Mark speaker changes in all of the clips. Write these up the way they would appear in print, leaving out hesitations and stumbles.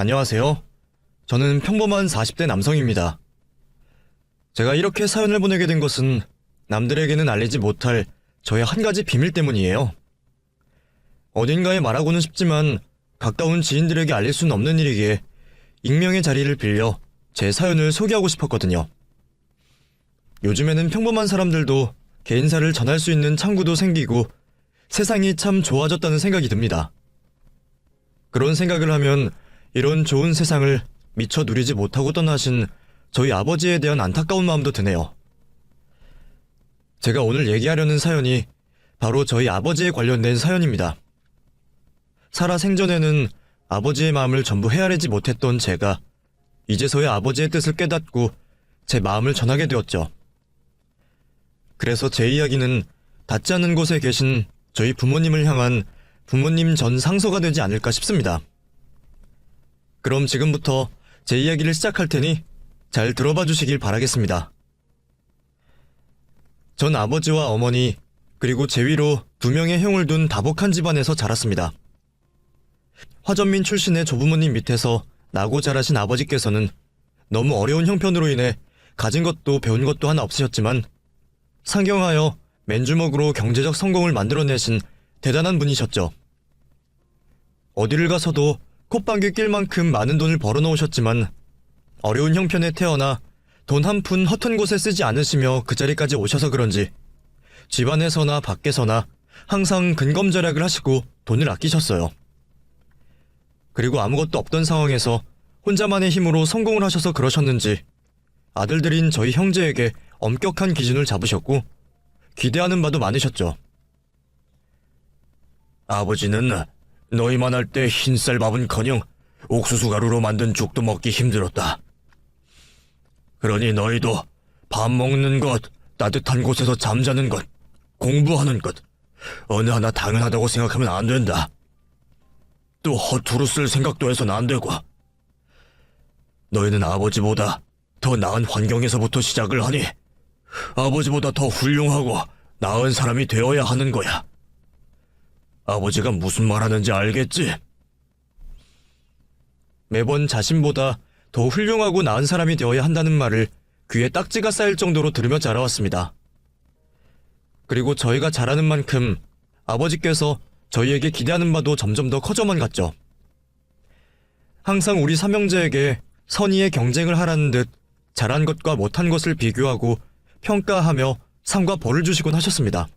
Speaker 1: 안녕하세요. 저는 평범한 40대 남성입니다. 제가 이렇게 사연을 보내게 된 것은 남들에게는 알리지 못할 저의 한 가지 비밀 때문이에요. 어딘가에 말하고는 싶지만 가까운 지인들에게 알릴 수는 없는 일이기에 익명의 자리를 빌려 제 사연을 소개하고 싶었거든요. 요즘에는 평범한 사람들도 개인사를 전할 수 있는 창구도 생기고 세상이 참 좋아졌다는 생각이 듭니다. 그런 생각을 하면 이런 좋은 세상을 미처 누리지 못하고 떠나신 저희 아버지에 대한 안타까운 마음도 드네요. 제가 오늘 얘기하려는 사연이 바로 저희 아버지에 관련된 사연입니다. 살아 생전에는 아버지의 마음을 전부 헤아리지 못했던 제가 이제서야 아버지의 뜻을 깨닫고 제 마음을 전하게 되었죠. 그래서 제 이야기는 닿지 않는 곳에 계신 저희 부모님을 향한 부모님 전 상서가 되지 않을까 싶습니다. 그럼 지금부터 제 이야기를 시작할 테니 잘 들어봐 주시길 바라겠습니다. 전 아버지와 어머니 그리고 제 위로 2명의 형을 둔 다복한 집안에서 자랐습니다. 화전민 출신의 조부모님 밑에서 나고 자라신 아버지께서는 너무 어려운 형편으로 인해 가진 것도 배운 것도 하나 없으셨지만 상경하여 맨주먹으로 경제적 성공을 만들어내신 대단한 분이셨죠. 어디를 가서도 콧방귀 낄 만큼 많은 돈을 벌어놓으셨지만 어려운 형편에 태어나 돈 한 푼 허튼 곳에 쓰지 않으시며 그 자리까지 오셔서 그런지 집안에서나 밖에서나 항상 근검절약을 하시고 돈을 아끼셨어요. 그리고 아무것도 없던 상황에서 혼자만의 힘으로 성공을 하셔서 그러셨는지 아들들인 저희 형제에게 엄격한 기준을 잡으셨고 기대하는 바도 많으셨죠. 아버지는 너희만 할 때 흰쌀밥은커녕 옥수수 가루로 만든 죽도 먹기 힘들었다. 그러니 너희도 밥 먹는 것, 따뜻한 곳에서 잠자는 것, 공부하는 것 어느 하나 당연하다고 생각하면 안 된다. 또 허투루 쓸 생각도 해서는 안 되고 너희는 아버지보다 더 나은 환경에서부터 시작을 하니 아버지보다 더 훌륭하고 나은 사람이 되어야 하는 거야. 아버지가 무슨 말하는지 알겠지? 매번 자신보다 더 훌륭하고 나은 사람이 되어야 한다는 말을 귀에 딱지가 쌓일 정도로 들으며 자라왔습니다. 그리고 저희가 자라는 만큼 아버지께서 저희에게 기대하는 바도 점점 더 커져만 갔죠. 항상 우리 삼형제에게 선의의 경쟁을 하라는 듯 잘한 것과 못한 것을 비교하고 평가하며 상과 벌을 주시곤 하셨습니다.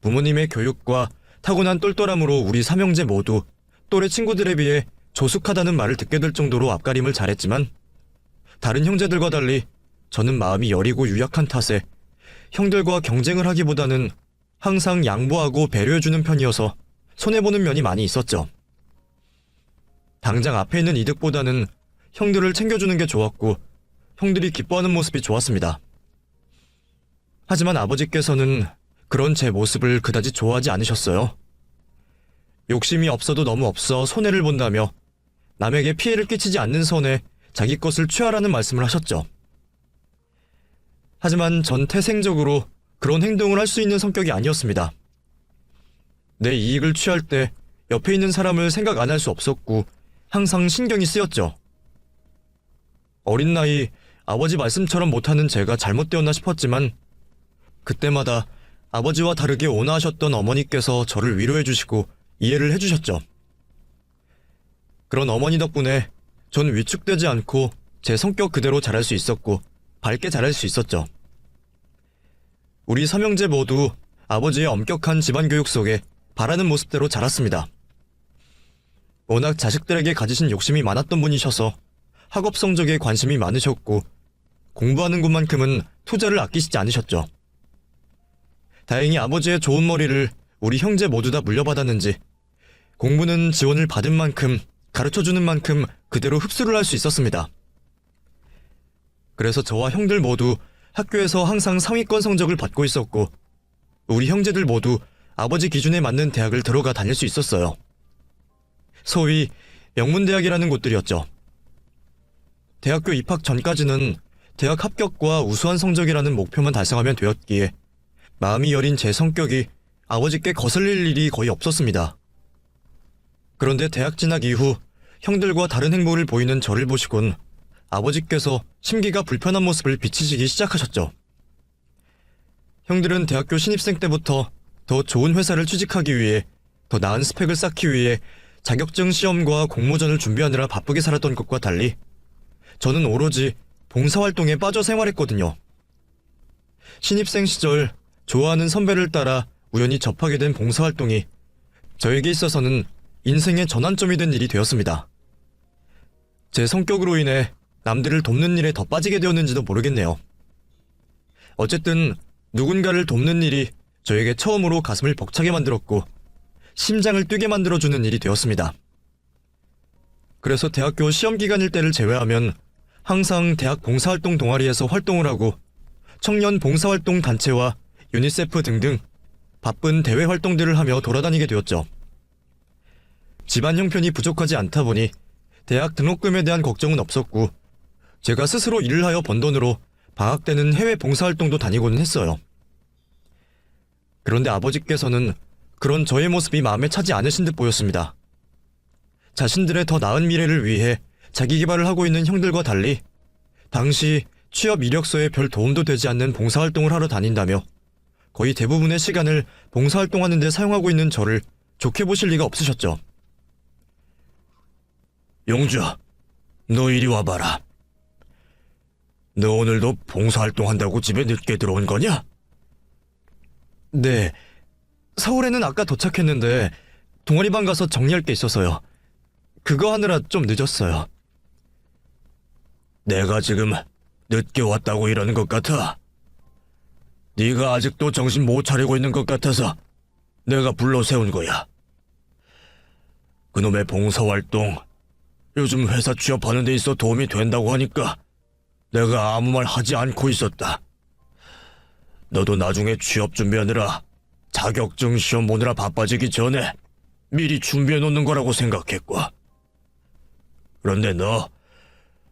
Speaker 1: 부모님의 교육과 타고난 똘똘함으로 우리 삼형제 모두 또래 친구들에 비해 조숙하다는 말을 듣게 될 정도로 앞가림을 잘했지만 다른 형제들과 달리 저는 마음이 여리고 유약한 탓에 형들과 경쟁을 하기보다는 항상 양보하고 배려해주는 편이어서 손해보는 면이 많이 있었죠. 당장 앞에 있는 이득보다는 형들을 챙겨주는 게 좋았고 형들이 기뻐하는 모습이 좋았습니다. 하지만 아버지께서는 그런 제 모습을 그다지 좋아하지 않으셨어요. 욕심이 없어도 너무 없어 손해를 본다며 남에게 피해를 끼치지 않는 선에 자기 것을 취하라는 말씀을 하셨죠. 하지만 전 태생적으로 그런 행동을 할 수 있는 성격이 아니었습니다. 내 이익을 취할 때 옆에 있는 사람을 생각 안 할 수 없었고 항상 신경이 쓰였죠. 어린 나이 아버지 말씀처럼 못하는 제가 잘못되었나 싶었지만 그때마다 아버지와 다르게 온화하셨던 어머니께서 저를 위로해 주시고 이해를 해 주셨죠. 그런 어머니 덕분에 전 위축되지 않고 제 성격 그대로 자랄 수 있었고 밝게 자랄 수 있었죠. 우리 삼형제 모두 아버지의 엄격한 집안 교육 속에 바라는 모습대로 자랐습니다. 워낙 자식들에게 가지신 욕심이 많았던 분이셔서 학업 성적에 관심이 많으셨고 공부하는 것만큼은 투자를 아끼시지 않으셨죠. 다행히 아버지의 좋은 머리를 우리 형제 모두 다 물려받았는지 공부는 지원을 받은 만큼 가르쳐주는 만큼 그대로 흡수를 할 수 있었습니다. 그래서 저와 형들 모두 학교에서 항상 상위권 성적을 받고 있었고 우리 형제들 모두 아버지 기준에 맞는 대학을 들어가 다닐 수 있었어요. 소위 명문대학이라는 곳들이었죠. 대학교 입학 전까지는 대학 합격과 우수한 성적이라는 목표만 달성하면 되었기에 마음이 여린 제 성격이 아버지께 거슬릴 일이 거의 없었습니다. 그런데 대학 진학 이후 형들과 다른 행보를 보이는 저를 보시곤 아버지께서 심기가 불편한 모습을 비치시기 시작하셨죠. 형들은 대학교 신입생 때부터 더 좋은 회사를 취직하기 위해 더 나은 스펙을 쌓기 위해 자격증 시험과 공모전을 준비하느라 바쁘게 살았던 것과 달리 저는 오로지 봉사활동에 빠져 생활했거든요. 신입생 시절 좋아하는 선배를 따라 우연히 접하게 된 봉사활동이 저에게 있어서는 인생의 전환점이 된 일이 되었습니다. 제 성격으로 인해 남들을 돕는 일에 더 빠지게 되었는지도 모르겠네요. 어쨌든 누군가를 돕는 일이 저에게 처음으로 가슴을 벅차게 만들었고 심장을 뛰게 만들어주는 일이 되었습니다. 그래서 대학교 시험기간일 때를 제외하면 항상 대학 봉사활동 동아리에서 활동을 하고 청년 봉사활동 단체와 유니세프 등등 바쁜 대외 활동들을 하며 돌아다니게 되었죠. 집안 형편이 부족하지 않다 보니 대학 등록금에 대한 걱정은 없었고 제가 스스로 일을 하여 번 돈으로 방학 때는 해외 봉사활동도 다니고는 했어요. 그런데 아버지께서는 그런 저의 모습이 마음에 차지 않으신 듯 보였습니다. 자신들의 더 나은 미래를 위해 자기 개발을 하고 있는 형들과 달리 당시 취업 이력서에 별 도움도 되지 않는 봉사활동을 하러 다닌다며 거의 대부분의 시간을 봉사활동하는 데 사용하고 있는 저를 좋게 보실 리가 없으셨죠.
Speaker 2: 용주야, 너 이리 와봐라. 너 오늘도 봉사활동 한다고 집에 늦게 들어온 거냐?
Speaker 1: 네, 서울에는 아까 도착했는데 동아리반 가서 정리할 게 있어서요. 그거 하느라 좀 늦었어요.
Speaker 2: 내가 지금 늦게 왔다고 이러는 것 같아. 네가 아직도 정신 못 차리고 있는 것 같아서 내가 불러 세운 거야. 그놈의 봉사활동 요즘 회사 취업하는 데 있어 도움이 된다고 하니까 내가 아무 말 하지 않고 있었다. 너도 나중에 취업 준비하느라 자격증 시험 보느라 바빠지기 전에 미리 준비해 놓는 거라고 생각했고. 그런데 너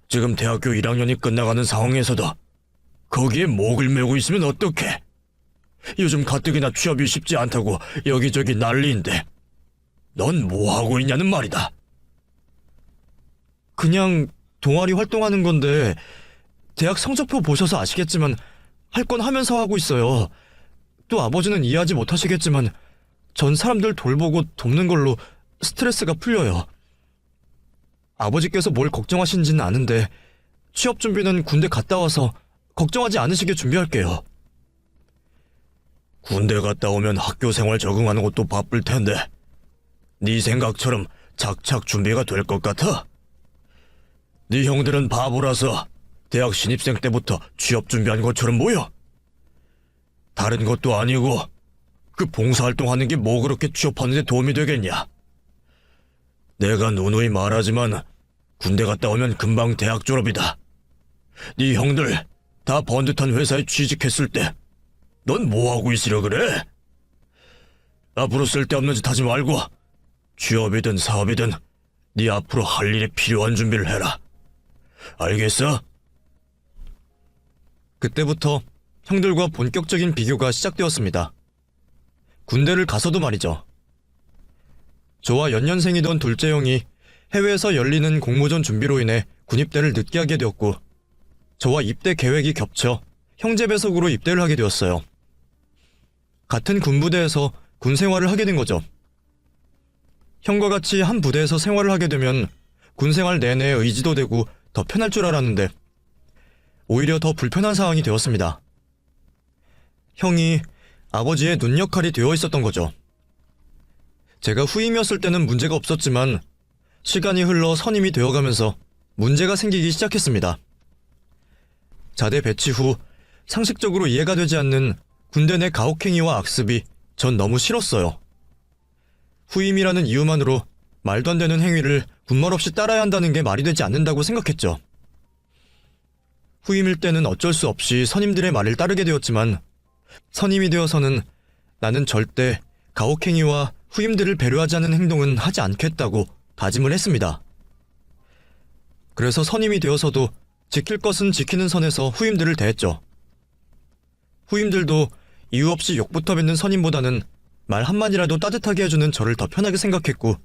Speaker 2: 지금 대학교 1학년이 끝나가는 상황에서도 거기에 목을 메고 있으면 어떡해? 요즘 가뜩이나 취업이 쉽지 않다고 여기저기 난리인데 넌 뭐 하고 있냐는 말이다.
Speaker 1: 그냥 동아리 활동하는 건데 대학 성적표 보셔서 아시겠지만 할 건 하면서 하고 있어요. 또 아버지는 이해하지 못하시겠지만 전 사람들 돌보고 돕는 걸로 스트레스가 풀려요. 아버지께서 뭘 걱정하신지는 아는데 취업 준비는 군대 갔다 와서 걱정하지 않으시게 준비할게요.
Speaker 2: 군대 갔다 오면 학교 생활 적응하는 것도 바쁠 텐데 네 생각처럼 착착 준비가 될 것 같아? 네 형들은 바보라서 대학 신입생 때부터 취업 준비한 것처럼 보여. 다른 것도 아니고 그 봉사활동 하는 게 뭐 그렇게 취업하는 데 도움이 되겠냐. 내가 누누이 말하지만 군대 갔다 오면 금방 대학 졸업이다. 네 형들 다 번듯한 회사에 취직했을 때 넌 뭐하고 있으려 그래? 앞으로 쓸데없는 짓 하지 말고 취업이든 사업이든 네 앞으로 할 일에 필요한 준비를 해라. 알겠어?
Speaker 1: 그때부터 형들과 본격적인 비교가 시작되었습니다. 군대를 가서도 말이죠. 저와 연년생이던 둘째 형이 해외에서 열리는 공모전 준비로 인해 군입대를 늦게 하게 되었고 저와 입대 계획이 겹쳐 형제 배속으로 입대를 하게 되었어요. 같은 군부대에서 군 생활을 하게 된 거죠. 형과 같이 한 부대에서 생활을 하게 되면 군 생활 내내 의지도 되고 더 편할 줄 알았는데 오히려 더 불편한 상황이 되었습니다. 형이 아버지의 눈 역할이 되어 있었던 거죠. 제가 후임이었을 때는 문제가 없었지만 시간이 흘러 선임이 되어가면서 문제가 생기기 시작했습니다. 자대 배치 후 상식적으로 이해가 되지 않는 군대 내 가혹행위와 악습이 전 너무 싫었어요. 후임이라는 이유만으로 말도 안 되는 행위를 군말 없이 따라야 한다는 게 말이 되지 않는다고 생각했죠. 후임일 때는 어쩔 수 없이 선임들의 말을 따르게 되었지만 선임이 되어서는 나는 절대 가혹행위와 후임들을 배려하지 않는 행동은 하지 않겠다고 다짐을 했습니다. 그래서 선임이 되어서도 지킬 것은 지키는 선에서 후임들을 대했죠. 후임들도 이유 없이 욕부터 뱉는 선임보다는 말 한마디라도 따뜻하게 해주는 저를 더 편하게 생각했고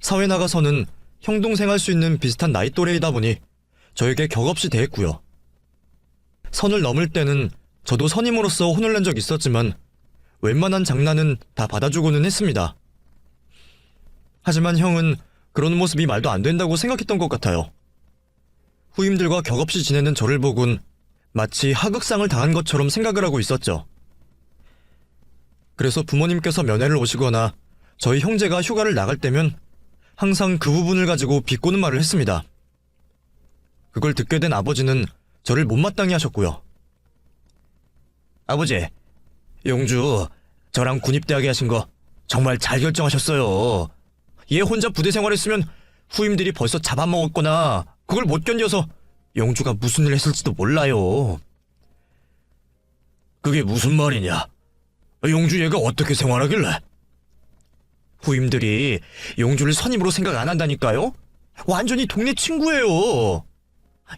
Speaker 1: 사회 나가서는 형 동생 할 수 있는 비슷한 나이 또래이다 보니 저에게 격없이 대했고요. 선을 넘을 때는 저도 선임으로서 혼을 낸 적 있었지만 웬만한 장난은 다 받아주고는 했습니다. 하지만 형은 그런 모습이 말도 안 된다고 생각했던 것 같아요. 후임들과 격없이 지내는 저를 보곤 마치 하극상을 당한 것처럼 생각을 하고 있었죠. 그래서 부모님께서 면회를 오시거나 저희 형제가 휴가를 나갈 때면 항상 그 부분을 가지고 비꼬는 말을 했습니다. 그걸 듣게 된 아버지는 저를 못마땅해 하셨고요. 아버지, 용주 저랑 군입대하게 하신 거 정말 잘 결정하셨어요. 얘 혼자 부대 생활했으면 후임들이 벌써 잡아먹었거나 그걸 못 견뎌서 용주가 무슨 일 했을지도 몰라요.
Speaker 2: 그게 무슨 말이냐? 용주 얘가 어떻게 생활하길래?
Speaker 1: 후임들이 용주를 선임으로 생각 안 한다니까요? 완전히 동네 친구예요.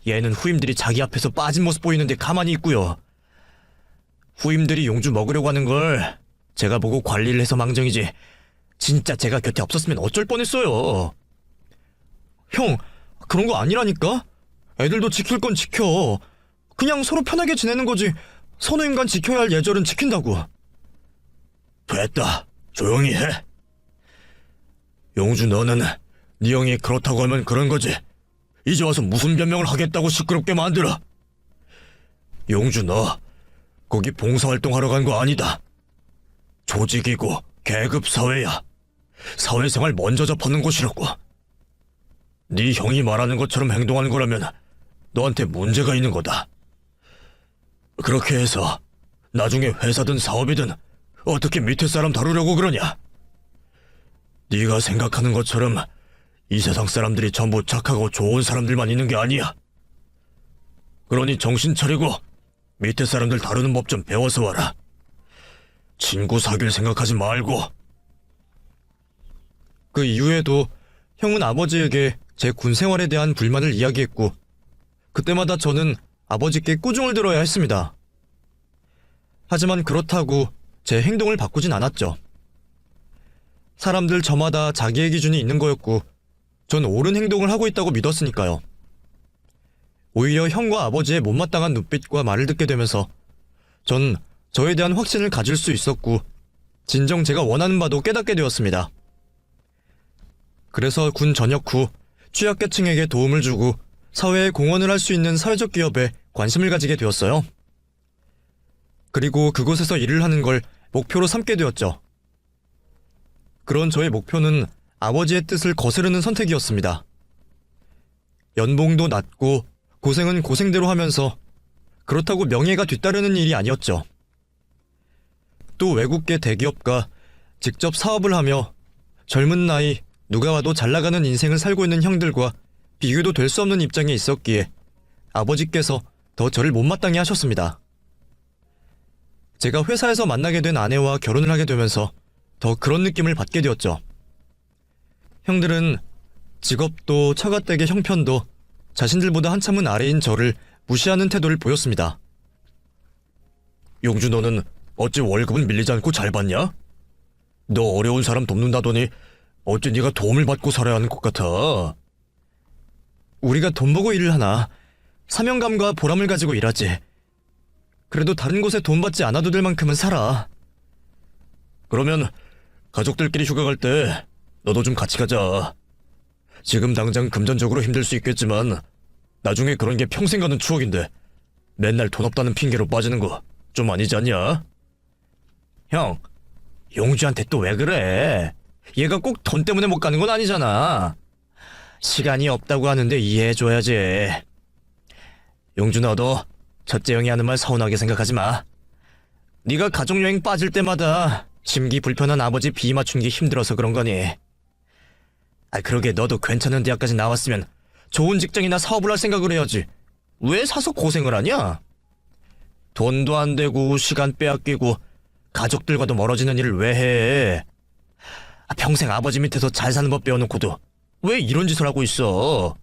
Speaker 1: 얘는 후임들이 자기 앞에서 빠진 모습 보이는데 가만히 있고요. 후임들이 용주 먹으려고 하는 걸 제가 보고 관리를 해서 망정이지 진짜 제가 곁에 없었으면 어쩔 뻔했어요. 형, 그런 거 아니라니까? 애들도 지킬 건 지켜. 그냥 서로 편하게 지내는 거지 선후임간 지켜야 할 예절은 지킨다고.
Speaker 2: 됐다. 조용히 해. 용주 너는 네 형이 그렇다고 하면 그런 거지. 이제 와서 무슨 변명을 하겠다고 시끄럽게 만들어. 용주 너 거기 봉사활동하러 간 거 아니다. 조직이고 계급사회야. 사회생활 먼저 접하는 곳이라고. 네 형이 말하는 것처럼 행동하는 거라면 너한테 문제가 있는 거다. 그렇게 해서 나중에 회사든 사업이든 어떻게 밑에 사람 다루려고 그러냐? 네가 생각하는 것처럼 이 세상 사람들이 전부 착하고 좋은 사람들만 있는 게 아니야. 그러니 정신 차리고 밑에 사람들 다루는 법 좀 배워서 와라. 친구 사귈 생각하지 말고.
Speaker 1: 그 이후에도 형은 아버지에게 제 군 생활에 대한 불만을 이야기했고 그때마다 저는 아버지께 꾸중을 들어야 했습니다. 하지만 그렇다고 제 행동을 바꾸진 않았죠. 사람들 저마다 자기의 기준이 있는 거였고 전 옳은 행동을 하고 있다고 믿었으니까요. 오히려 형과 아버지의 못마땅한 눈빛과 말을 듣게 되면서 전 저에 대한 확신을 가질 수 있었고 진정 제가 원하는 바도 깨닫게 되었습니다. 그래서 군 전역 후 취약계층에게 도움을 주고 사회에 공헌을 할 수 있는 사회적 기업에 관심을 가지게 되었어요. 그리고 그곳에서 일을 하는 걸 목표로 삼게 되었죠. 그런 저의 목표는 아버지의 뜻을 거스르는 선택이었습니다. 연봉도 낮고 고생은 고생대로 하면서 그렇다고 명예가 뒤따르는 일이 아니었죠. 또 외국계 대기업과 직접 사업을 하며 젊은 나이 누가 와도 잘 나가는 인생을 살고 있는 형들과 비교도 될 수 없는 입장에 있었기에 아버지께서 더 저를 못마땅해 하셨습니다. 제가 회사에서 만나게 된 아내와 결혼을 하게 되면서 더 그런 느낌을 받게 되었죠. 형들은 직업도 처가댁의 형편도 자신들보다 한참은 아래인 저를 무시하는 태도를 보였습니다.
Speaker 2: 용주 너는 어찌 월급은 밀리지 않고 잘 받냐? 너 어려운 사람 돕는다더니 어째 네가 도움을 받고 살아야 하는 것 같아.
Speaker 1: 우리가 돈 보고 일을 하나 사명감과 보람을 가지고 일하지. 그래도 다른 곳에 돈 받지 않아도 될 만큼은 살아.
Speaker 2: 그러면 가족들끼리 휴가 갈 때 너도 좀 같이 가자. 지금 당장 금전적으로 힘들 수 있겠지만 나중에 그런 게 평생 가는 추억인데 맨날 돈 없다는 핑계로 빠지는 거 좀 아니지 않냐?
Speaker 1: 형, 용주한테 또 왜 그래? 얘가 꼭 돈 때문에 못 가는 건 아니잖아. 시간이 없다고 하는데 이해해줘야지. 용주 너도 첫째 형이 하는 말 서운하게 생각하지 마. 네가 가족여행 빠질 때마다 심기 불편한 아버지 비 맞추는 게 힘들어서 그런 거니. 그러게 너도 괜찮은 대학까지 나왔으면 좋은 직장이나 사업을 할 생각을 해야지. 왜 사서 고생을 하냐? 돈도 안 되고 시간 빼앗기고 가족들과도 멀어지는 일을 왜 해? 평생 아버지 밑에서 잘 사는 법 배워놓고도 왜 이런 짓을 하고 있어?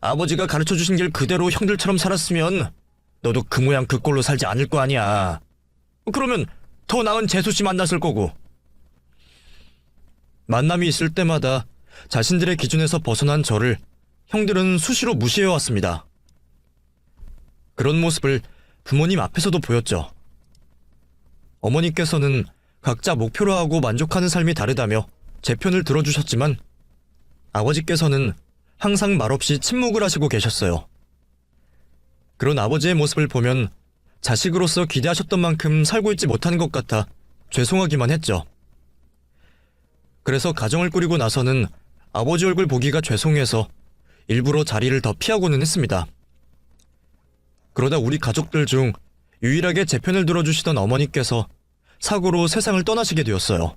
Speaker 1: 아버지가 가르쳐주신 길 그대로 형들처럼 살았으면 너도 그 모양 그 꼴로 살지 않을 거 아니야. 그러면 더 나은 재수씨 만났을 거고. 만남이 있을 때마다 자신들의 기준에서 벗어난 저를 형들은 수시로 무시해왔습니다. 그런 모습을 부모님 앞에서도 보였죠. 어머니께서는 각자 목표로 하고 만족하는 삶이 다르다며 제 편을 들어주셨지만 아버지께서는 항상 말없이 침묵을 하시고 계셨어요. 그런 아버지의 모습을 보면 자식으로서 기대하셨던 만큼 살고 있지 못한 것 같아 죄송하기만 했죠. 그래서 가정을 꾸리고 나서는 아버지 얼굴 보기가 죄송해서 일부러 자리를 더 피하고는 했습니다. 그러다 우리 가족들 중 유일하게 제 편을 들어주시던 어머니께서 사고로 세상을 떠나시게 되었어요.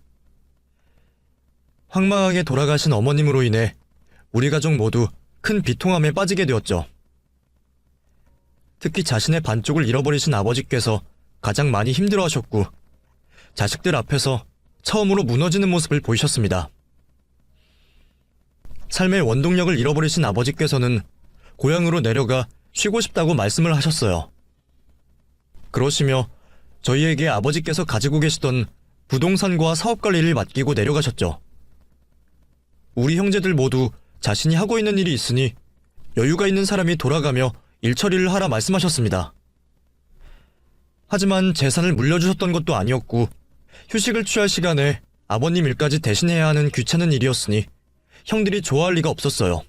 Speaker 1: 황망하게 돌아가신 어머님으로 인해 우리 가족 모두 큰 비통함에 빠지게 되었죠. 특히 자신의 반쪽을 잃어버리신 아버지께서 가장 많이 힘들어하셨고 자식들 앞에서 처음으로 무너지는 모습을 보이셨습니다. 삶의 원동력을 잃어버리신 아버지께서는 고향으로 내려가 쉬고 싶다고 말씀을 하셨어요. 그러시며 저희에게 아버지께서 가지고 계시던 부동산과 사업 관리를 맡기고 내려가셨죠. 우리 형제들 모두 자신이 하고 있는 일이 있으니 여유가 있는 사람이 돌아가며 일 처리를 하라 말씀하셨습니다. 하지만 재산을 물려주셨던 것도 아니었고 휴식을 취할 시간에 아버님 일까지 대신해야 하는 귀찮은 일이었으니 형들이 좋아할 리가 없었어요.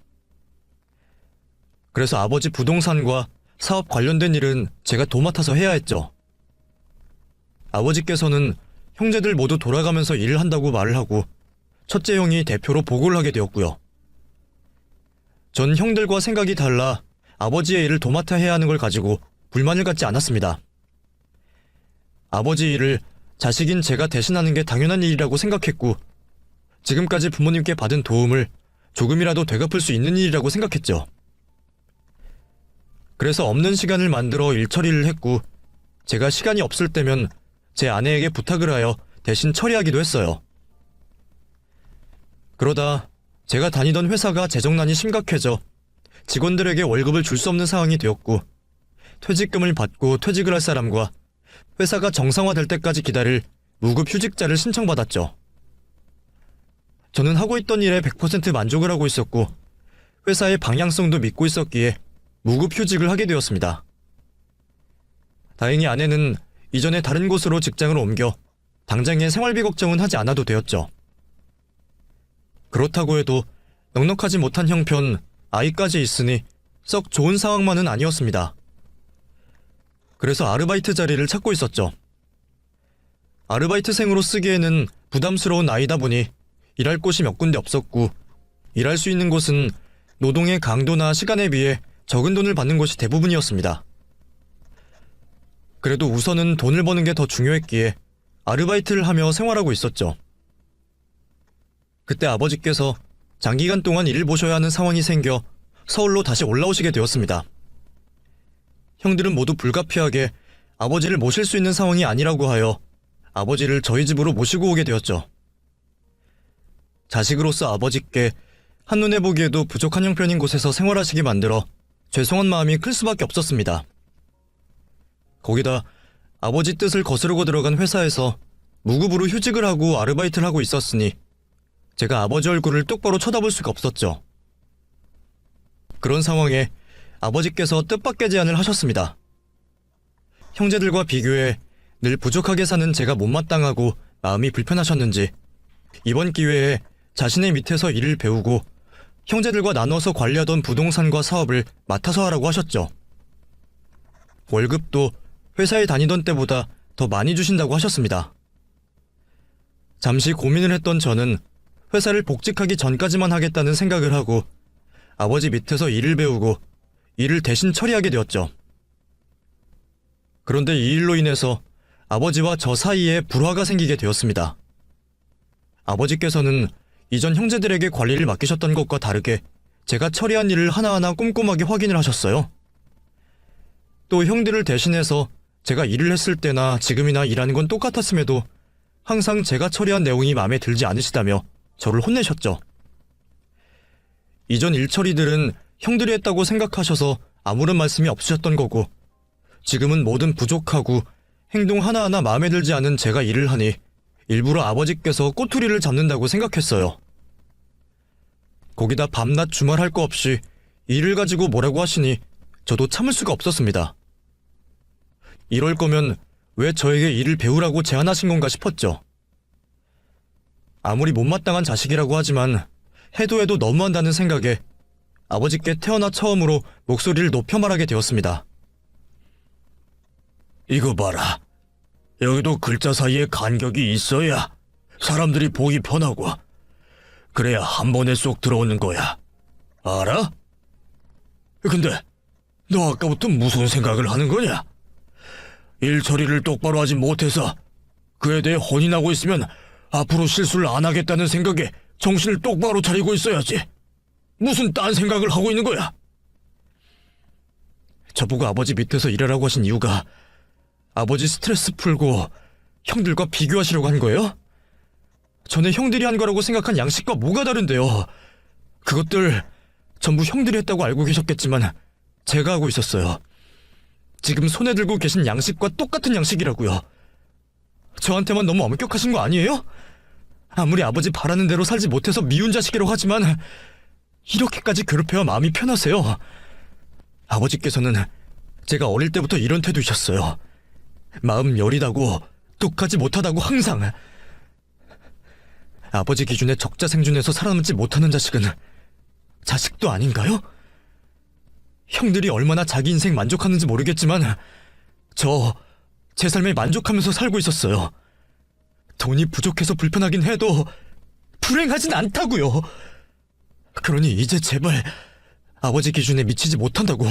Speaker 1: 그래서 아버지 부동산과 사업 관련된 일은 제가 도맡아서 해야 했죠. 아버지께서는 형제들 모두 돌아가면서 일을 한다고 말을 하고 첫째 형이 대표로 보고를 하게 되었고요. 전 형들과 생각이 달라 아버지의 일을 도맡아 해야 하는 걸 가지고 불만을 갖지 않았습니다. 아버지 일을 자식인 제가 대신하는 게 당연한 일이라고 생각했고 지금까지 부모님께 받은 도움을 조금이라도 되갚을 수 있는 일이라고 생각했죠. 그래서 없는 시간을 만들어 일 처리를 했고 제가 시간이 없을 때면 제 아내에게 부탁을 하여 대신 처리하기도 했어요. 그러다 제가 다니던 회사가 재정난이 심각해져 직원들에게 월급을 줄 수 없는 상황이 되었고 퇴직금을 받고 퇴직을 할 사람과 회사가 정상화될 때까지 기다릴 무급 휴직자를 신청받았죠. 저는 하고 있던 일에 100% 만족을 하고 있었고 회사의 방향성도 믿고 있었기에 무급 휴직을 하게 되었습니다. 다행히 아내는 이전에 다른 곳으로 직장을 옮겨 당장의 생활비 걱정은 하지 않아도 되었죠. 그렇다고 해도 넉넉하지 못한 형편 아이까지 있으니 썩 좋은 상황만은 아니었습니다. 그래서 아르바이트 자리를 찾고 있었죠. 아르바이트생으로 쓰기에는 부담스러운 나이다 보니 일할 곳이 몇 군데 없었고 일할 수 있는 곳은 노동의 강도나 시간에 비해 적은 돈을 받는 곳이 대부분이었습니다. 그래도 우선은 돈을 버는 게 더 중요했기에 아르바이트를 하며 생활하고 있었죠. 그때 아버지께서 장기간 동안 일을 보셔야 하는 상황이 생겨 서울로 다시 올라오시게 되었습니다. 형들은 모두 불가피하게 아버지를 모실 수 있는 상황이 아니라고 하여 아버지를 저희 집으로 모시고 오게 되었죠. 자식으로서 아버지께 한눈에 보기에도 부족한 형편인 곳에서 생활하시게 만들어 죄송한 마음이 클 수밖에 없었습니다. 거기다 아버지 뜻을 거스르고 들어간 회사에서 무급으로 휴직을 하고 아르바이트를 하고 있었으니 제가 아버지 얼굴을 똑바로 쳐다볼 수가 없었죠. 그런 상황에 아버지께서 뜻밖의 제안을 하셨습니다. 형제들과 비교해 늘 부족하게 사는 제가 못마땅하고 마음이 불편하셨는지 이번 기회에 자신의 밑에서 일을 배우고 형제들과 나눠서 관리하던 부동산과 사업을 맡아서 하라고 하셨죠. 월급도 회사에 다니던 때보다 더 많이 주신다고 하셨습니다. 잠시 고민을 했던 저는 회사를 복직하기 전까지만 하겠다는 생각을 하고 아버지 밑에서 일을 배우고 일을 대신 처리하게 되었죠. 그런데 이 일로 인해서 아버지와 저 사이에 불화가 생기게 되었습니다. 아버지께서는 이전 형제들에게 관리를 맡기셨던 것과 다르게 제가 처리한 일을 하나하나 꼼꼼하게 확인을 하셨어요. 또 형들을 대신해서 제가 일을 했을 때나 지금이나 일하는 건 똑같았음에도 항상 제가 처리한 내용이 마음에 들지 않으시다며 저를 혼내셨죠. 이전 일 처리들은 형들이 했다고 생각하셔서 아무런 말씀이 없으셨던 거고 지금은 뭐든 부족하고 행동 하나하나 마음에 들지 않은 제가 일을 하니 일부러 아버지께서 꼬투리를 잡는다고 생각했어요. 거기다 밤낮 주말 할 거 없이 일을 가지고 뭐라고 하시니 저도 참을 수가 없었습니다. 이럴 거면 왜 저에게 일을 배우라고 제안하신 건가 싶었죠. 아무리 못마땅한 자식이라고 하지만 해도 너무한다는 생각에 아버지께 태어나 처음으로 목소리를 높여 말하게 되었습니다.
Speaker 2: 이거 봐라. 여기도 글자 사이에 간격이 있어야 사람들이 보기 편하고 그래야 한 번에 쏙 들어오는 거야. 알아? 근데 너 아까부터 무슨 생각을 하는 거냐? 일 처리를 똑바로 하지 못해서 그에 대해 혼이 나고 있으면 앞으로 실수를 안 하겠다는 생각에 정신을 똑바로 차리고 있어야지. 무슨 딴 생각을 하고 있는 거야?
Speaker 1: 저보고 아버지 밑에서 일하라고 하신 이유가 아버지 스트레스 풀고 형들과 비교하시려고 한 거예요? 전에 형들이 한 거라고 생각한 양식과 뭐가 다른데요? 그것들 전부 형들이 했다고 알고 계셨겠지만 제가 하고 있었어요. 지금 손에 들고 계신 양식과 똑같은 양식이라고요. 저한테만 너무 엄격하신 거 아니에요? 아무리 아버지 바라는 대로 살지 못해서 미운 자식이라고 하지만 이렇게까지 괴롭혀야 마음이 편하세요. 아버지께서는 제가 어릴 때부터 이런 태도이셨어요. 마음 여리다고 독하지 못하다고 항상. 아버지 기준에 적자생존해서 살아남지 못하는 자식은 자식도 아닌가요? 형들이 얼마나 자기 인생 만족하는지 모르겠지만 제 삶에 만족하면서 살고 있었어요. 돈이 부족해서 불편하긴 해도 불행하진 않다고요. 그러니 이제 제발 아버지 기준에 미치지 못한다고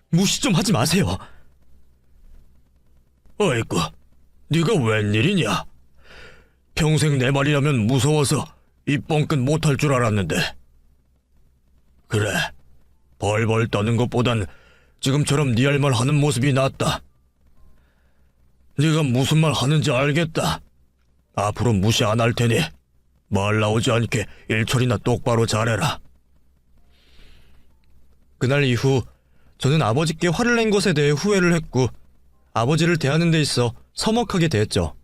Speaker 1: 무시 좀 하지 마세요.
Speaker 2: 어이구, 네가 웬일이냐? 평생 내 말이라면 무서워서 입 뻥끗 못할 줄 알았는데. 그래, 벌벌 떠는 것보단 지금처럼 네 할 말 하는 모습이 낫다. 네가 무슨 말 하는지 알겠다. 앞으로 무시 안 할 테니 말 나오지 않게 일처리나 똑바로 잘해라.
Speaker 1: 그날 이후 저는 아버지께 화를 낸 것에 대해 후회를 했고 아버지를 대하는 데 있어 서먹하게 대했죠.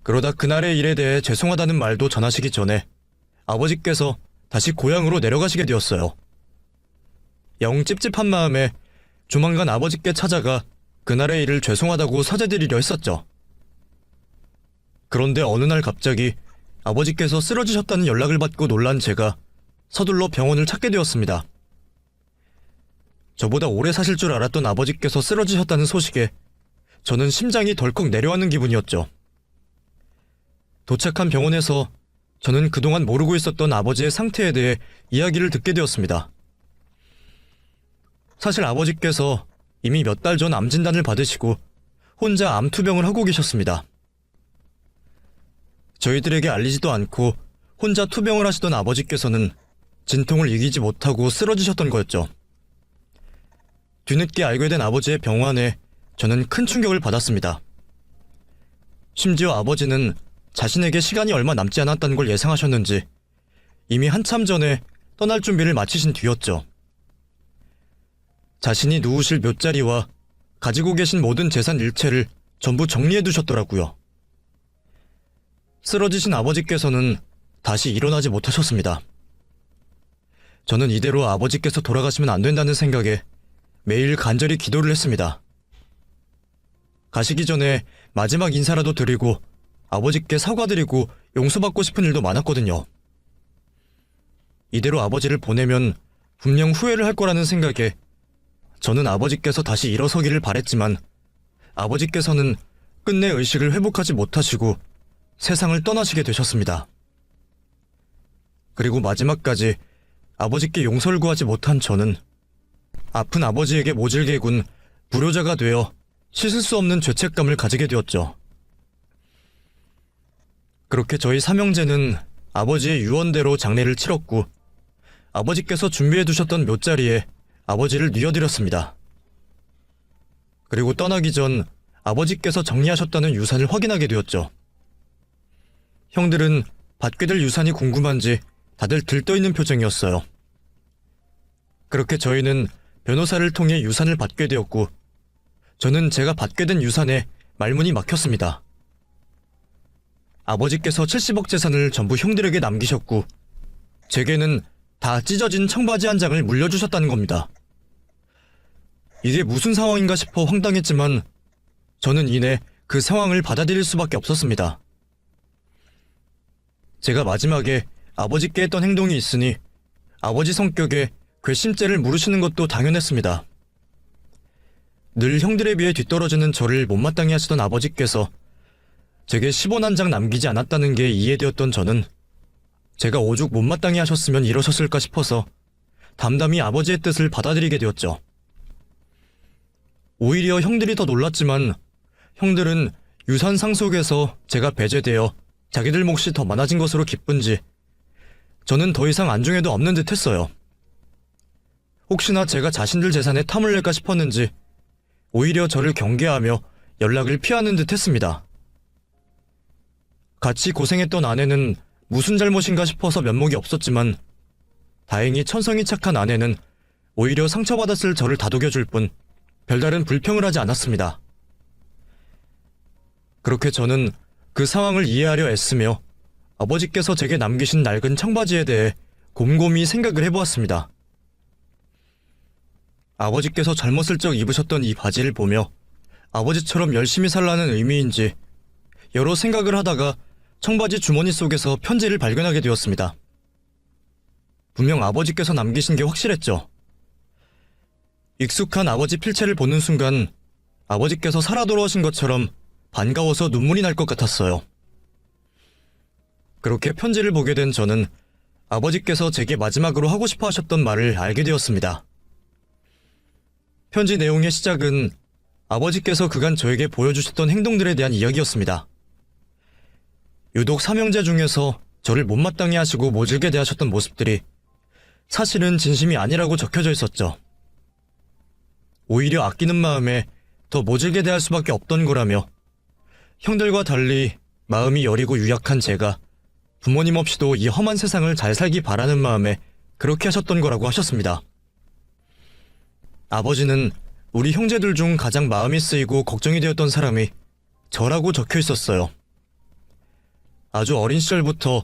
Speaker 1: 그러다 그날의 일에 대해 죄송하다는 말도 전하시기 전에 아버지께서 다시 고향으로 내려가시게 되었어요. 영 찝찝한 마음에 조만간 아버지께 찾아가 그날의 일을 죄송하다고 사죄드리려 했었죠. 그런데 어느 날 갑자기 아버지께서 쓰러지셨다는 연락을 받고 놀란 제가 서둘러 병원을 찾게 되었습니다. 저보다 오래 사실 줄 알았던 아버지께서 쓰러지셨다는 소식에 저는 심장이 덜컥 내려앉는 기분이었죠. 도착한 병원에서 저는 그동안 모르고 있었던 아버지의 상태에 대해 이야기를 듣게 되었습니다. 사실 아버지께서 이미 몇 달 전 암 진단을 받으시고 혼자 암 투병을 하고 계셨습니다. 저희들에게 알리지도 않고 혼자 투병을 하시던 아버지께서는 진통을 이기지 못하고 쓰러지셨던 거였죠. 뒤늦게 알게 된 아버지의 병환에 저는 큰 충격을 받았습니다. 심지어 아버지는 자신에게 시간이 얼마 남지 않았다는 걸 예상하셨는지 이미 한참 전에 떠날 준비를 마치신 뒤였죠. 자신이 누우실 묫자리와 가지고 계신 모든 재산 일체를 전부 정리해 두셨더라고요. 쓰러지신 아버지께서는 다시 일어나지 못하셨습니다. 저는 이대로 아버지께서 돌아가시면 안 된다는 생각에 매일 간절히 기도를 했습니다. 가시기 전에 마지막 인사라도 드리고 아버지께 사과드리고 용서받고 싶은 일도 많았거든요. 이대로 아버지를 보내면 분명 후회를 할 거라는 생각에 저는 아버지께서 다시 일어서기를 바랬지만 아버지께서는 끝내 의식을 회복하지 못하시고 세상을 떠나시게 되셨습니다. 그리고 마지막까지 아버지께 용서를 구하지 못한 저는 아픈 아버지에게 모질게 군 불효자가 되어 씻을 수 없는 죄책감을 가지게 되었죠. 그렇게 저희 삼형제는 아버지의 유언대로 장례를 치렀고 아버지께서 준비해 두셨던 묫자리에 아버지를 뉘어드렸습니다. 그리고 떠나기 전 아버지께서 정리하셨다는 유산을 확인하게 되었죠. 형들은 받게 될 유산이 궁금한지 다들 들떠있는 표정이었어요. 그렇게 저희는 변호사를 통해 유산을 받게 되었고 저는 제가 받게 된 유산에 말문이 막혔습니다. 아버지께서 70억 재산을 전부 형들에게 남기셨고 제게는 다 찢어진 청바지 한 장을 물려주셨다는 겁니다. 이게 무슨 상황인가 싶어 황당했지만 저는 이내 그 상황을 받아들일 수밖에 없었습니다. 제가 마지막에 아버지께 했던 행동이 있으니 아버지 성격에 괘씸죄를 물으시는 것도 당연했습니다. 늘 형들에 비해 뒤떨어지는 저를 못마땅해 하시던 아버지께서 제게 10원 한 장 남기지 않았다는 게 이해되었던 저는 제가 오죽 못마땅해 하셨으면 이러셨을까 싶어서 담담히 아버지의 뜻을 받아들이게 되었죠. 오히려 형들이 더 놀랐지만 형들은 유산 상속에서 제가 배제되어 자기들 몫이 더 많아진 것으로 기쁜지 저는 더 이상 안중에도 없는 듯 했어요. 혹시나 제가 자신들 재산에 탐을 낼까 싶었는지 오히려 저를 경계하며 연락을 피하는 듯 했습니다. 같이 고생했던 아내는 무슨 잘못인가 싶어서 면목이 없었지만 다행히 천성이 착한 아내는 오히려 상처받았을 저를 다독여줄 뿐 별다른 불평을 하지 않았습니다. 그렇게 저는 그 상황을 이해하려 애쓰며 아버지께서 제게 남기신 낡은 청바지에 대해 곰곰이 생각을 해보았습니다. 아버지께서 젊었을 적 입으셨던 이 바지를 보며 아버지처럼 열심히 살라는 의미인지 여러 생각을 하다가 청바지 주머니 속에서 편지를 발견하게 되었습니다. 분명 아버지께서 남기신 게 확실했죠. 익숙한 아버지 필체를 보는 순간 아버지께서 살아 돌아오신 것처럼 반가워서 눈물이 날 것 같았어요. 그렇게 편지를 보게 된 저는 아버지께서 제게 마지막으로 하고 싶어 하셨던 말을 알게 되었습니다. 편지 내용의 시작은 아버지께서 그간 저에게 보여주셨던 행동들에 대한 이야기였습니다. 유독 삼형제 중에서 저를 못마땅해 하시고 모질게 대하셨던 모습들이 사실은 진심이 아니라고 적혀져 있었죠. 오히려 아끼는 마음에 더 모질게 대할 수밖에 없던 거라며 형들과 달리 마음이 여리고 유약한 제가 부모님 없이도 이 험한 세상을 잘 살기 바라는 마음에 그렇게 하셨던 거라고 하셨습니다. 아버지는 우리 형제들 중 가장 마음이 쓰이고 걱정이 되었던 사람이 저라고 적혀 있었어요. 아주 어린 시절부터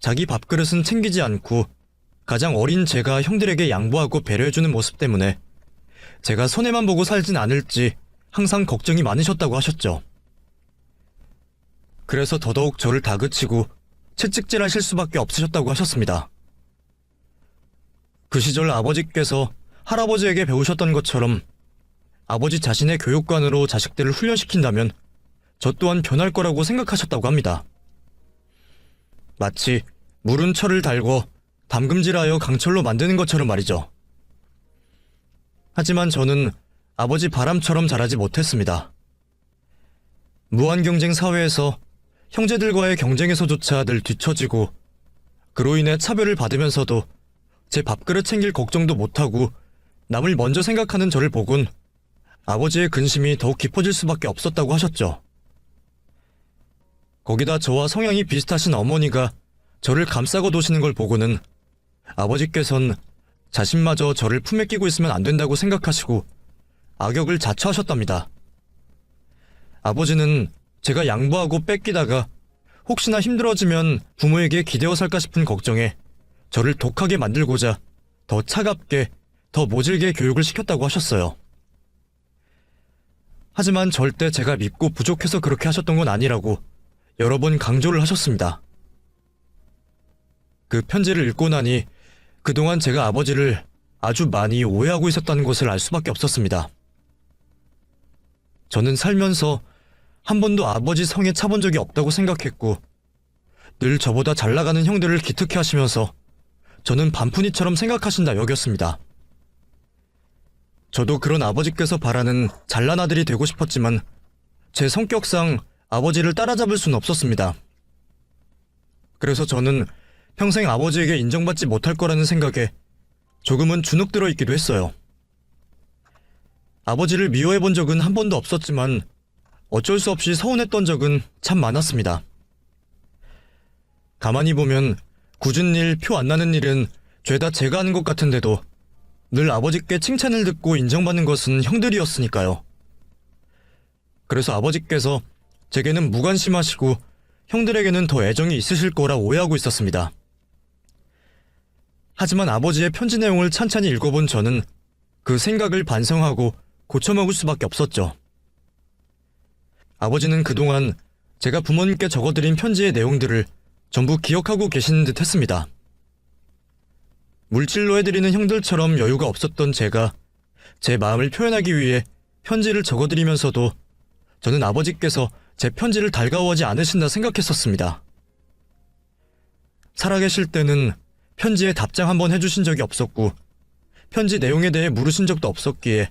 Speaker 1: 자기 밥그릇은 챙기지 않고 가장 어린 제가 형들에게 양보하고 배려해주는 모습 때문에 제가 손해만 보고 살진 않을지 항상 걱정이 많으셨다고 하셨죠. 그래서 더더욱 저를 다그치고 채찍질하실 수밖에 없으셨다고 하셨습니다. 그 시절 아버지께서 할아버지에게 배우셨던 것처럼 아버지 자신의 교육관으로 자식들을 훈련시킨다면 저 또한 변할 거라고 생각하셨다고 합니다. 마치 물은 철을 달고 담금질하여 강철로 만드는 것처럼 말이죠. 하지만 저는 아버지 바람처럼 자라지 못했습니다. 무한경쟁 사회에서 형제들과의 경쟁에서조차 늘 뒤처지고 그로 인해 차별을 받으면서도 제 밥그릇 챙길 걱정도 못하고 남을 먼저 생각하는 저를 보곤 아버지의 근심이 더욱 깊어질 수밖에 없었다고 하셨죠. 거기다 저와 성향이 비슷하신 어머니가 저를 감싸고 도시는 걸 보고는 아버지께선 자신마저 저를 품에 끼고 있으면 안 된다고 생각하시고 악역을 자처하셨답니다. 아버지는 제가 양보하고 뺏기다가 혹시나 힘들어지면 부모에게 기대어 살까 싶은 걱정에 저를 독하게 만들고자 더 차갑게, 더 모질게 교육을 시켰다고 하셨어요. 하지만 절대 제가 밉고 부족해서 그렇게 하셨던 건 아니라고 여러 번 강조를 하셨습니다. 그 편지를 읽고 나니 그동안 제가 아버지를 아주 많이 오해하고 있었다는 것을 알 수밖에 없었습니다. 저는 살면서 한 번도 아버지 성에 차본 적이 없다고 생각했고 늘 저보다 잘 나가는 형들을 기특해 하시면서 저는 반푼이처럼 생각하신다 여겼습니다. 저도 그런 아버지께서 바라는 잘난 아들이 되고 싶었지만 제 성격상 아버지를 따라잡을 수는 없었습니다. 그래서 저는 평생 아버지에게 인정받지 못할 거라는 생각에 조금은 주눅 들어 있기도 했어요. 아버지를 미워해 본 적은 한 번도 없었지만 어쩔 수 없이 서운했던 적은 참 많았습니다. 가만히 보면 굳은 일, 표 안 나는 일은 죄다 제가 하는 것 같은데도 늘 아버지께 칭찬을 듣고 인정받는 것은 형들이었으니까요. 그래서 아버지께서 제게는 무관심하시고 형들에게는 더 애정이 있으실 거라 오해하고 있었습니다. 하지만 아버지의 편지 내용을 찬찬히 읽어본 저는 그 생각을 반성하고 고쳐먹을 수밖에 없었죠. 아버지는 그동안 제가 부모님께 적어드린 편지의 내용들을 전부 기억하고 계시는 듯 했습니다. 물질로 해드리는 형들처럼 여유가 없었던 제가 제 마음을 표현하기 위해 편지를 적어드리면서도 저는 아버지께서 제 편지를 달가워하지 않으신다 생각했었습니다. 살아계실 때는 편지에 답장 한번 해주신 적이 없었고 편지 내용에 대해 물으신 적도 없었기에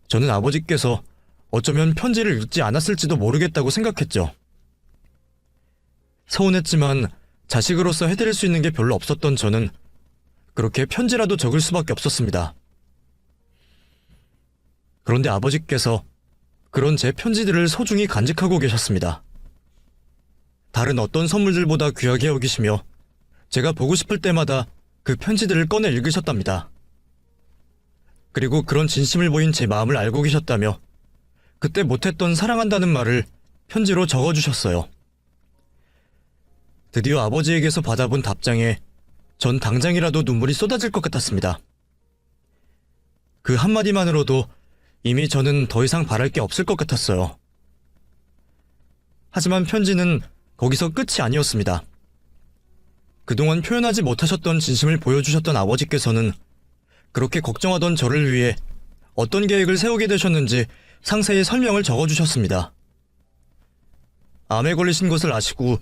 Speaker 1: 저는 아버지께서 어쩌면 편지를 읽지 않았을지도 모르겠다고 생각했죠. 서운했지만 자식으로서 해드릴 수 있는 게 별로 없었던 저는 그렇게 편지라도 적을 수밖에 없었습니다. 그런데 아버지께서 그런 제 편지들을 소중히 간직하고 계셨습니다. 다른 어떤 선물들보다 귀하게 여기시며 제가 보고 싶을 때마다 그 편지들을 꺼내 읽으셨답니다. 그리고 그런 진심을 보인 제 마음을 알고 계셨다며 그때 못했던 사랑한다는 말을 편지로 적어주셨어요. 드디어 아버지에게서 받아본 답장에 전 당장이라도 눈물이 쏟아질 것 같았습니다. 그 한마디만으로도 이미 저는 더 이상 바랄 게 없을 것 같았어요. 하지만 편지는 거기서 끝이 아니었습니다. 그동안 표현하지 못하셨던 진심을 보여주셨던 아버지께서는 그렇게 걱정하던 저를 위해 어떤 계획을 세우게 되셨는지 상세히 설명을 적어주셨습니다. 암에 걸리신 것을 아시고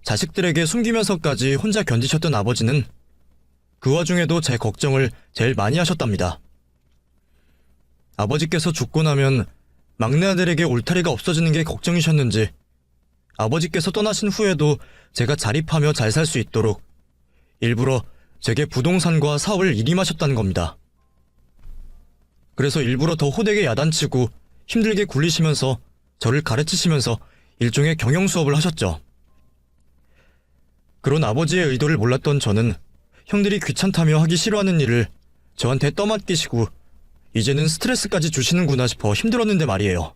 Speaker 1: 자식들에게 숨기면서까지 혼자 견디셨던 아버지는 그 와중에도 제 걱정을 제일 많이 하셨답니다. 아버지께서 죽고 나면 막내 아들에게 울타리가 없어지는 게 걱정이셨는지 아버지께서 떠나신 후에도 제가 자립하며 잘 살 수 있도록 일부러 제게 부동산과 사업을 일임하셨다는 겁니다. 그래서 일부러 더 호되게 야단치고 힘들게 굴리시면서 저를 가르치시면서 일종의 경영 수업을 하셨죠. 그런 아버지의 의도를 몰랐던 저는 형들이 귀찮다며 하기 싫어하는 일을 저한테 떠맡기시고 이제는 스트레스까지 주시는구나 싶어 힘들었는데 말이에요.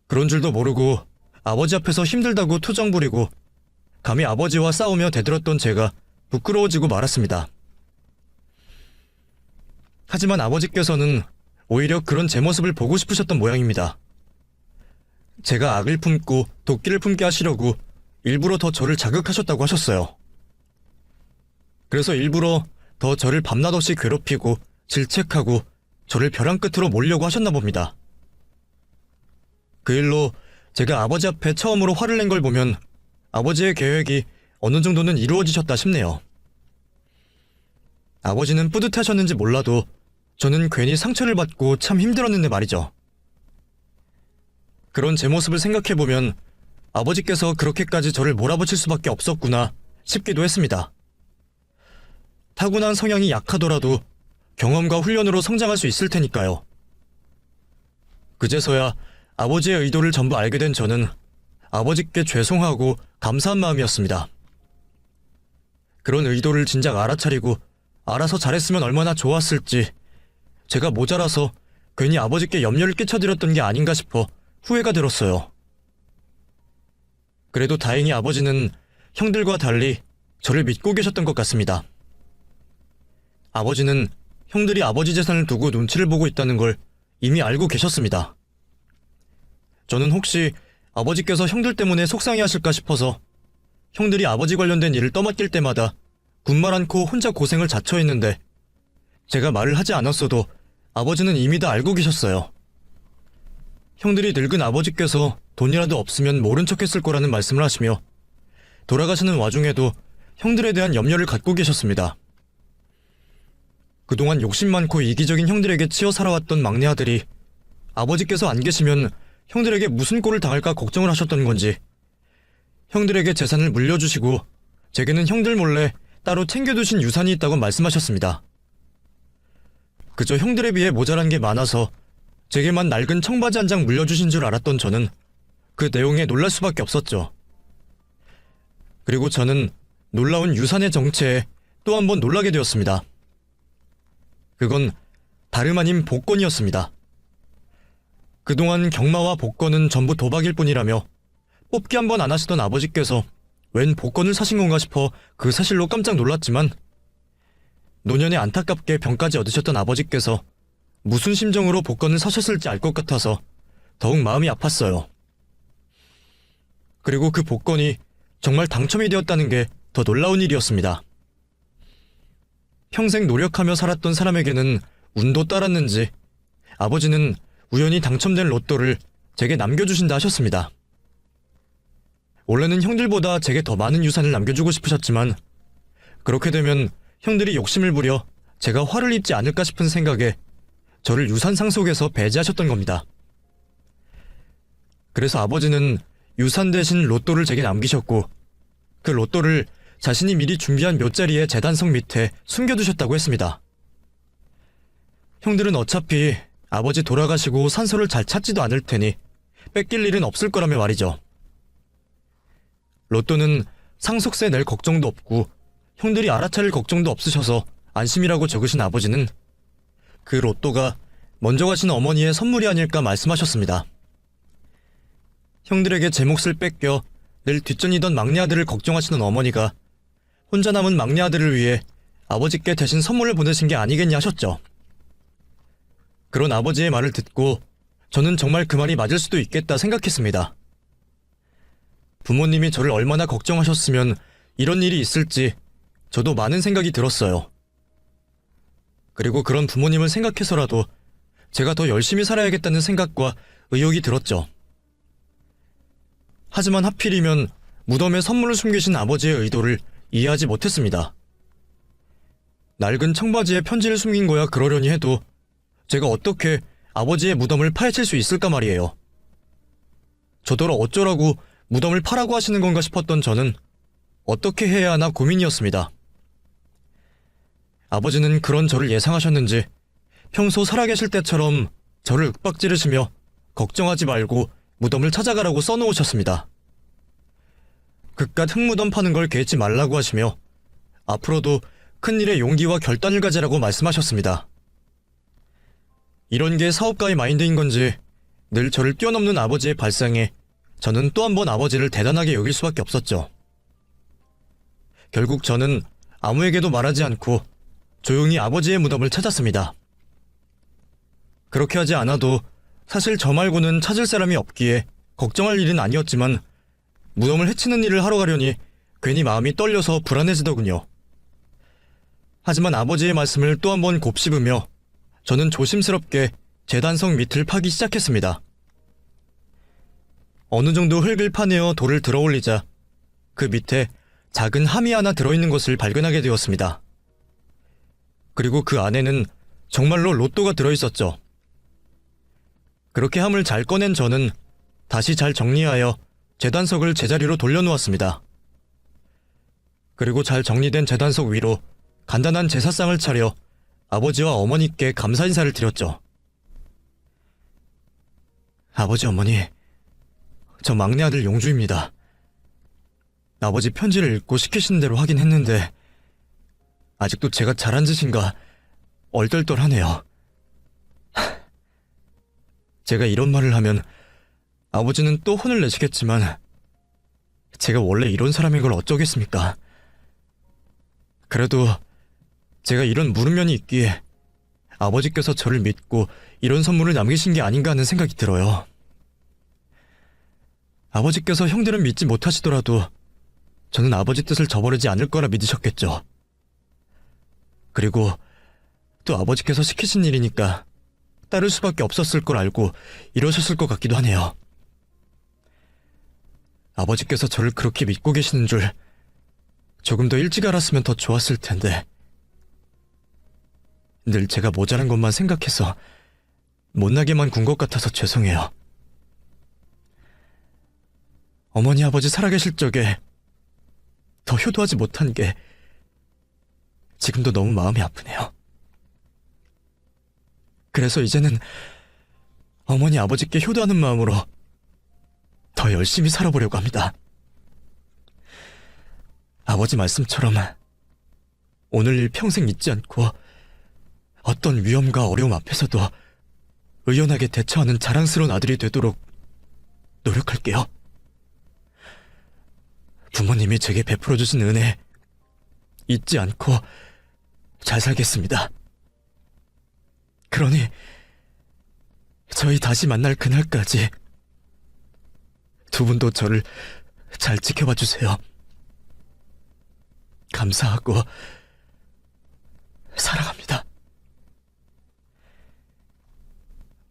Speaker 1: 그런 줄도 모르고 아버지 앞에서 힘들다고 투정 부리고 감히 아버지와 싸우며 대들었던 제가 부끄러워지고 말았습니다. 하지만 아버지께서는 오히려 그런 제 모습을 보고 싶으셨던 모양입니다. 제가 악을 품고 도끼를 품게 하시려고 일부러 더 저를 자극하셨다고 하셨어요. 그래서 일부러 더 저를 밤낮 없이 괴롭히고 질책하고 저를 벼랑 끝으로 몰려고 하셨나 봅니다. 그 일로 제가 아버지 앞에 처음으로 화를 낸 걸 보면 아버지의 계획이 어느 정도는 이루어지셨다 싶네요. 아버지는 뿌듯하셨는지 몰라도 저는 괜히 상처를 받고 참 힘들었는데 말이죠. 그런 제 모습을 생각해보면 아버지께서 그렇게까지 저를 몰아붙일 수밖에 없었구나 싶기도 했습니다. 타고난 성향이 약하더라도 경험과 훈련으로 성장할 수 있을 테니까요. 그제서야 아버지의 의도를 전부 알게 된 저는 아버지께 죄송하고 감사한 마음이었습니다. 그런 의도를 진작 알아차리고 알아서 잘했으면 얼마나 좋았을지 제가 모자라서 괜히 아버지께 염려를 끼쳐드렸던 게 아닌가 싶어 후회가 들었어요. 그래도 다행히 아버지는 형들과 달리 저를 믿고 계셨던 것 같습니다. 아버지는 형들이 아버지 재산을 두고 눈치를 보고 있다는 걸 이미 알고 계셨습니다. 저는 혹시 아버지께서 형들 때문에 속상해하실까 싶어서 형들이 아버지 관련된 일을 떠맡길 때마다 군말 않고 혼자 고생을 자처했는데 제가 말을 하지 않았어도 아버지는 이미 다 알고 계셨어요. 형들이 늙은 아버지께서 돈이라도 없으면 모른 척했을 거라는 말씀을 하시며 돌아가시는 와중에도 형들에 대한 염려를 갖고 계셨습니다. 그동안 욕심 많고 이기적인 형들에게 치여 살아왔던 막내 아들이 아버지께서 안 계시면 형들에게 무슨 꼴을 당할까 걱정을 하셨던 건지 형들에게 재산을 물려주시고 제게는 형들 몰래 따로 챙겨두신 유산이 있다고 말씀하셨습니다. 그저 형들에 비해 모자란 게 많아서 제게만 낡은 청바지 한 장 물려주신 줄 알았던 저는 그 내용에 놀랄 수밖에 없었죠. 그리고 저는 놀라운 유산의 정체에 또 한 번 놀라게 되었습니다. 그건 다름 아닌 복권이었습니다. 그동안 경마와 복권은 전부 도박일 뿐이라며 뽑기 한 번 안 하시던 아버지께서 웬 복권을 사신 건가 싶어 그 사실로 깜짝 놀랐지만 노년에 안타깝게 병까지 얻으셨던 아버지께서 무슨 심정으로 복권을 사셨을지 알 것 같아서 더욱 마음이 아팠어요. 그리고 그 복권이 정말 당첨이 되었다는 게 더 놀라운 일이었습니다. 평생 노력하며 살았던 사람에게는 운도 따랐는지 아버지는 우연히 당첨된 로또를 제게 남겨주신다 하셨습니다. 원래는 형들보다 제게 더 많은 유산을 남겨주고 싶으셨지만 그렇게 되면 형들이 욕심을 부려 제가 화를 입지 않을까 싶은 생각에 저를 유산 상속에서 배제하셨던 겁니다. 그래서 아버지는 유산 대신 로또를 제게 남기셨고 그 로또를 자신이 미리 준비한 묘자리의 재단석 밑에 숨겨두셨다고 했습니다. 형들은 어차피 아버지 돌아가시고 산소를 잘 찾지도 않을 테니 뺏길 일은 없을 거라며 말이죠. 로또는 상속세 낼 걱정도 없고 형들이 알아차릴 걱정도 없으셔서 안심이라고 적으신 아버지는 그 로또가 먼저 가신 어머니의 선물이 아닐까 말씀하셨습니다. 형들에게 제 몫을 뺏겨 늘 뒷전이던 막내 아들을 걱정하시는 어머니가 혼자 남은 막내 아들을 위해 아버지께 대신 선물을 보내신 게 아니겠냐 하셨죠. 그런 아버지의 말을 듣고 저는 정말 그 말이 맞을 수도 있겠다 생각했습니다. 부모님이 저를 얼마나 걱정하셨으면 이런 일이 있을지 저도 많은 생각이 들었어요. 그리고 그런 부모님을 생각해서라도 제가 더 열심히 살아야겠다는 생각과 의욕이 들었죠. 하지만 하필이면 무덤에 선물을 숨기신 아버지의 의도를 이해하지 못했습니다. 낡은 청바지에 편지를 숨긴 거야 그러려니 해도 제가 어떻게 아버지의 무덤을 파헤칠 수 있을까 말이에요. 저더러 어쩌라고 무덤을 파라고 하시는 건가 싶었던 저는 어떻게 해야 하나 고민이었습니다. 아버지는 그런 저를 예상하셨는지 평소 살아계실 때처럼 저를 윽박지르시며 걱정하지 말고 무덤을 찾아가라고 써놓으셨습니다. 그깟 흙무덤 파는 걸 개의치 말라고 하시며 앞으로도 큰일에 용기와 결단을 가지라고 말씀하셨습니다. 이런 게 사업가의 마인드인 건지 늘 저를 뛰어넘는 아버지의 발상에 저는 또 한 번 아버지를 대단하게 여길 수밖에 없었죠. 결국 저는 아무에게도 말하지 않고 조용히 아버지의 무덤을 찾았습니다. 그렇게 하지 않아도 사실 저 말고는 찾을 사람이 없기에 걱정할 일은 아니었지만 무덤을 해치는 일을 하러 가려니 괜히 마음이 떨려서 불안해지더군요. 하지만 아버지의 말씀을 또 한 번 곱씹으며 저는 조심스럽게 재단석 밑을 파기 시작했습니다. 어느 정도 흙을 파내어 돌을 들어올리자 그 밑에 작은 함이 하나 들어있는 것을 발견하게 되었습니다. 그리고 그 안에는 정말로 로또가 들어있었죠. 그렇게 함을 잘 꺼낸 저는 다시 잘 정리하여 재단석을 제자리로 돌려놓았습니다. 그리고 잘 정리된 재단석 위로 간단한 제사상을 차려 아버지와 어머니께 감사 인사를 드렸죠. 아버지, 어머니, 저 막내 아들 용주입니다. 아버지 편지를 읽고 시키신 대로 하긴 했는데 아직도 제가 잘한 짓인가 얼떨떨하네요. 제가 이런 말을 하면 아버지는 또 혼을 내시겠지만 제가 원래 이런 사람인 걸 어쩌겠습니까? 그래도 제가 이런 물음면이 있기에 아버지께서 저를 믿고 이런 선물을 남기신 게 아닌가 하는 생각이 들어요. 아버지께서 형들은 믿지 못하시더라도 저는 아버지 뜻을 저버리지 않을 거라 믿으셨겠죠. 그리고 또 아버지께서 시키신 일이니까 따를 수밖에 없었을 걸 알고 이러셨을 것 같기도 하네요. 아버지께서 저를 그렇게 믿고 계시는 줄 조금 더 일찍 알았으면 더 좋았을 텐데 늘 제가 모자란 것만 생각해서 못나게만 군 것 같아서 죄송해요. 어머니 아버지 살아계실 적에 더 효도하지 못한 게 지금도 너무 마음이 아프네요. 그래서 이제는 어머니 아버지께 효도하는 마음으로 더 열심히 살아보려고 합니다. 아버지 말씀처럼 오늘 일 평생 잊지 않고 어떤 위험과 어려움 앞에서도 의연하게 대처하는 자랑스러운 아들이 되도록 노력할게요. 부모님이 제게 베풀어주신 은혜 잊지 않고 잘 살겠습니다. 그러니 저희 다시 만날 그날까지 두 분도 저를 잘 지켜봐 주세요. 감사하고 사랑합니다.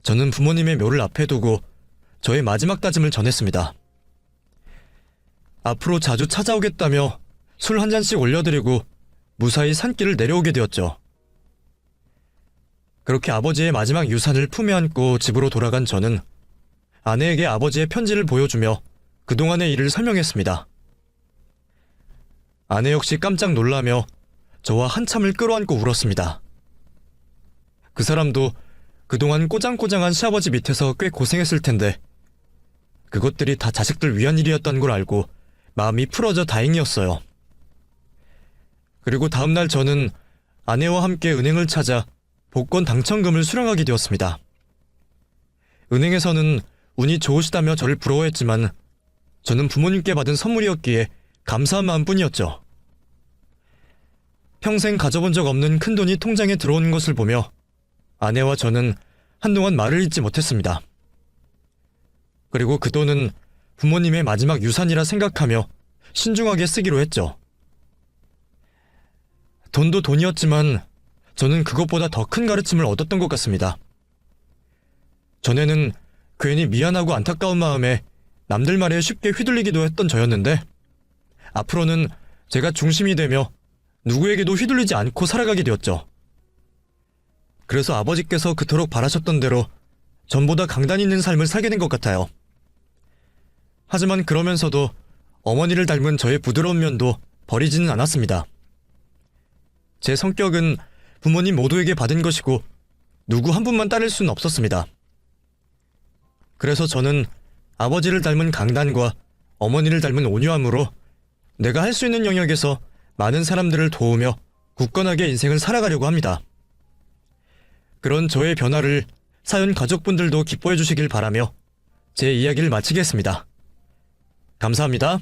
Speaker 1: 저는 부모님의 묘를 앞에 두고 저의 마지막 다짐을 전했습니다. 앞으로 자주 찾아오겠다며 술 한 잔씩 올려드리고 무사히 산길을 내려오게 되었죠. 그렇게 아버지의 마지막 유산을 품에 안고 집으로 돌아간 저는 아내에게 아버지의 편지를 보여주며 그동안의 일을 설명했습니다. 아내 역시 깜짝 놀라며 저와 한참을 끌어안고 울었습니다. 그 사람도 그동안 꼬장꼬장한 시아버지 밑에서 꽤 고생했을 텐데 그것들이 다 자식들 위한 일이었던 걸 알고 마음이 풀어져 다행이었어요. 그리고 다음날 저는 아내와 함께 은행을 찾아 복권 당첨금을 수령하게 되었습니다. 은행에서는 운이 좋으시다며 저를 부러워했지만 저는 부모님께 받은 선물이었기에 감사한 마음뿐이었죠. 평생 가져본 적 없는 큰돈이 통장에 들어오는 것을 보며 아내와 저는 한동안 말을 잇지 못했습니다. 그리고 그 돈은 부모님의 마지막 유산이라 생각하며 신중하게 쓰기로 했죠. 돈도 돈이었지만 저는 그것보다 더 큰 가르침을 얻었던 것 같습니다. 전에는 괜히 미안하고 안타까운 마음에 남들 말에 쉽게 휘둘리기도 했던 저였는데 앞으로는 제가 중심이 되며 누구에게도 휘둘리지 않고 살아가게 되었죠. 그래서 아버지께서 그토록 바라셨던 대로 전보다 강단 있는 삶을 살게 된 것 같아요. 하지만 그러면서도 어머니를 닮은 저의 부드러운 면도 버리지는 않았습니다. 제 성격은 부모님 모두에게 받은 것이고 누구 한 분만 따를 수는 없었습니다. 그래서 저는 아버지를 닮은 강단과 어머니를 닮은 온유함으로 내가 할 수 있는 영역에서 많은 사람들을 도우며 굳건하게 인생을 살아가려고 합니다. 그런 저의 변화를 사연 가족분들도 기뻐해 주시길 바라며 제 이야기를 마치겠습니다. 감사합니다.